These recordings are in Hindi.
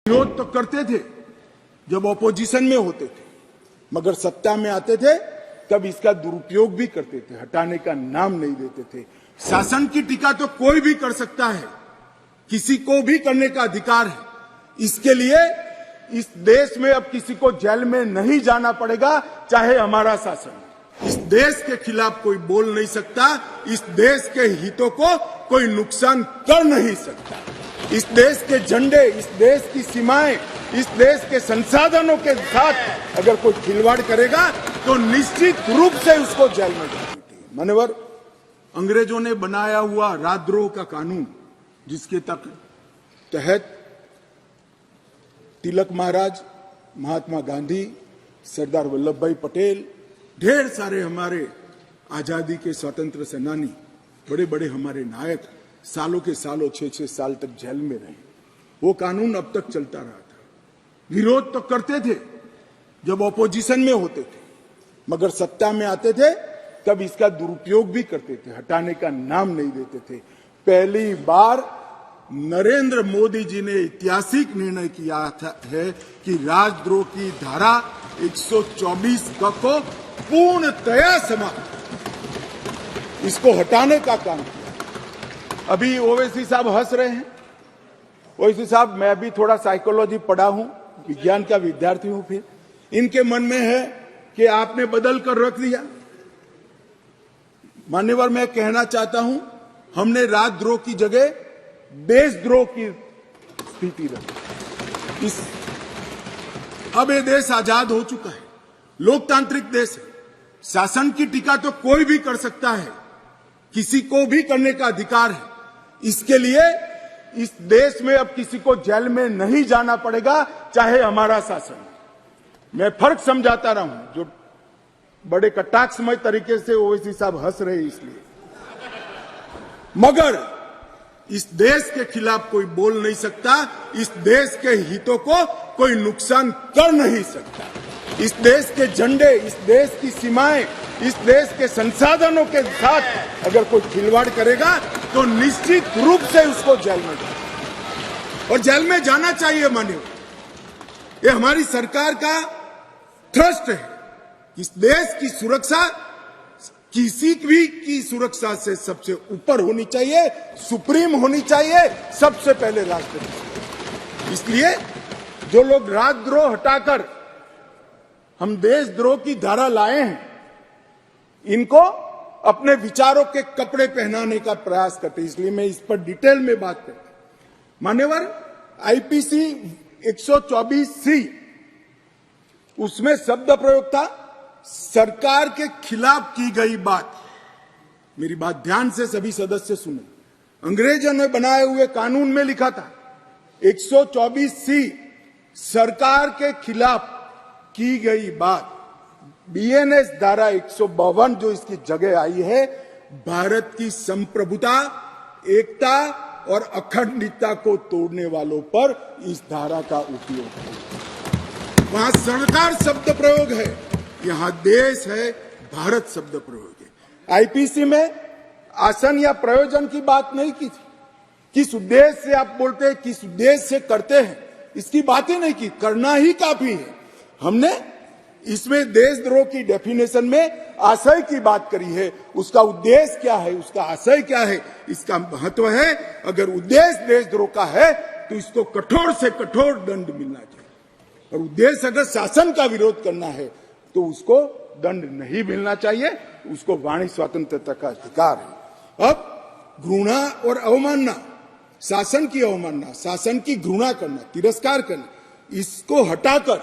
विरोध तो करते थे जब ऑपोजिशन में होते थे, मगर सत्ता में आते थे तब इसका दुरुपयोग भी करते थे, हटाने का नाम नहीं देते थे। शासन की टीका तो कोई भी कर सकता है, किसी को भी करने का अधिकार है। इसके लिए इस देश में अब किसी को जेल में नहीं जाना पड़ेगा, चाहे हमारा शासन। इस देश के खिलाफ कोई बोल नहीं सकता, इस देश के हितों को कोई नुकसान कर नहीं सकता। इस देश के झंडे, इस देश की सीमाएं, इस देश के संसाधनों के साथ अगर कोई खिलवाड़ करेगा तो निश्चित रूप से उसको जेल में जाएगी। मान्यवर, अंग्रेजों ने बनाया हुआ राजद्रोह का कानून, जिसके तहत तिलक महाराज, महात्मा गांधी, सरदार वल्लभ भाई पटेल, ढेर सारे हमारे आजादी के स्वतंत्र सेनानी, बड़े बड़े हमारे नायक सालों के सालों 6-6 साल तक जेल में रहे। वो कानून अब तक चलता रहा था। विरोध तो करते थे जब ऑपोजिशन में होते थे, मगर सत्ता में आते थे तब इसका दुरुपयोग भी करते थे, हटाने का नाम नहीं देते थे। पहली बार नरेंद्र मोदी जी ने ऐतिहासिक निर्णय किया है कि राजद्रोह की धारा 124 को पूर्णतया समाप्त, इसको हटाने का काम किया। अभी ओवैसी साहब हंस रहे हैं। ओवैसी साहब, मैं भी थोड़ा साइकोलॉजी पढ़ा हूं, विज्ञान का विद्यार्थी हूं। फिर इनके मन में है कि आपने बदल कर रख दिया। मान्यवर, मैं कहना चाहता हूं, हमने राजद्रोह की जगह देशद्रोह की स्थिति रखी। अब ये देश आजाद हो चुका है, लोकतांत्रिक देश है। शासन की टीका तो कोई भी कर सकता है, किसी को भी करने का अधिकार है। इसके लिए इस देश में अब किसी को जेल में नहीं जाना पड़ेगा, चाहे हमारा शासन। मैं फर्क समझाता रहा हूं, जो बड़े कटाक्षमय तरीके से ओवैसी साहब हंस रहे इसलिए। मगर इस देश के खिलाफ कोई बोल नहीं सकता, इस देश के हितों को कोई नुकसान कर नहीं सकता। इस देश के झंडे, इस देश की सीमाएं, इस देश के संसाधनों के साथ अगर कोई खिलवाड़ करेगा तो निश्चित रूप से उसको जेल में जाए, और जेल में जाना चाहिए। मानिए, ये हमारी सरकार का थ्रस्ट है। इस देश की सुरक्षा किसी भी की सुरक्षा से सबसे ऊपर होनी चाहिए, सुप्रीम होनी चाहिए, सबसे पहले राष्ट्रपति। इसलिए जो लोग राजद्रोह हटाकर हम देशद्रोह की धारा लाए हैं, इनको अपने विचारों के कपड़े पहनाने का प्रयास करते, इसलिए मैं इस पर डिटेल में बात करता हूं। मान्यवर, आईपीसी 124C, उसमें शब्द प्रयोग था सरकार के खिलाफ की गई बात। मेरी बात ध्यान से सभी सदस्य सुने। अंग्रेजों ने बनाए हुए कानून में लिखा था 124C, सरकार के खिलाफ की गई बात। बीएनएस धारा 152 जो इसकी जगह आई है, भारत की संप्रभुता, एकता और अखंडता को तोड़ने वालों पर इस धारा का उपयोग है। वहां सरकार शब्द प्रयोग है, यहां देश है, भारत शब्द प्रयोग है। आईपीसी में आसन या प्रयोजन की बात नहीं की थी। किस उद्देश्य से आप बोलते हैं, किस उद्देश्य से करते हैं, इसकी बात ही नहीं की। करना ही काफी है। हमने इसमें देशद्रोह की डेफिनेशन में आशय की बात करी है, उसका उद्देश्य क्या है, उसका आशय क्या है, इसका महत्व है। अगर उद्देश्य देशद्रोह का है तो इसको कठोर से कठोर दंड मिलना चाहिए, और उद्देश्य अगर शासन का विरोध करना है तो उसको दंड नहीं मिलना चाहिए, उसको वाणी स्वतंत्रता का अधिकार है। अब घृणा और अवमानना, शासन की अवमानना, शासन की घृणा करना, तिरस्कार करना, इसको हटाकर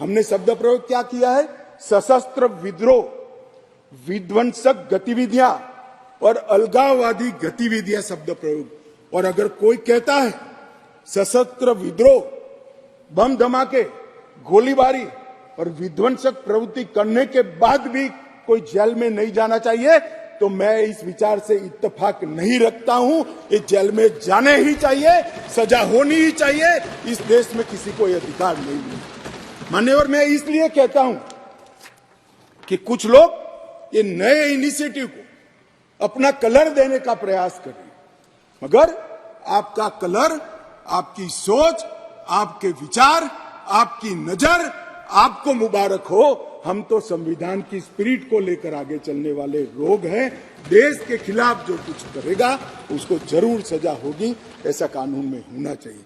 हमने शब्द प्रयोग क्या किया है, सशस्त्र विद्रोह, विध्वंसक गतिविधियां और अलगाववादी गतिविधियां शब्द प्रयोग। और अगर कोई कहता है सशस्त्र विद्रोह, बम धमाके, गोलीबारी और विध्वंसक प्रवृत्ति करने के बाद भी कोई जेल में नहीं जाना चाहिए, तो मैं इस विचार से इत्तेफाक नहीं रखता हूं। ये जेल में जाने ही चाहिए, सजा होनी ही चाहिए। इस देश में किसी को यह अधिकार नहीं मिलता। मान्यवर, मैं इसलिए कहता हूं कि कुछ लोग ये नए इनिशिएटिव को अपना कलर देने का प्रयास कर रहे हैं, मगर आपका कलर, आपकी सोच आपके विचार, आपकी नजर, आपको मुबारक हो। हम तो संविधान की स्पिरिट को लेकर आगे चलने वाले लोग हैं। देश के खिलाफ जो कुछ करेगा उसको जरूर सजा होगी, ऐसा कानून में होना चाहिए।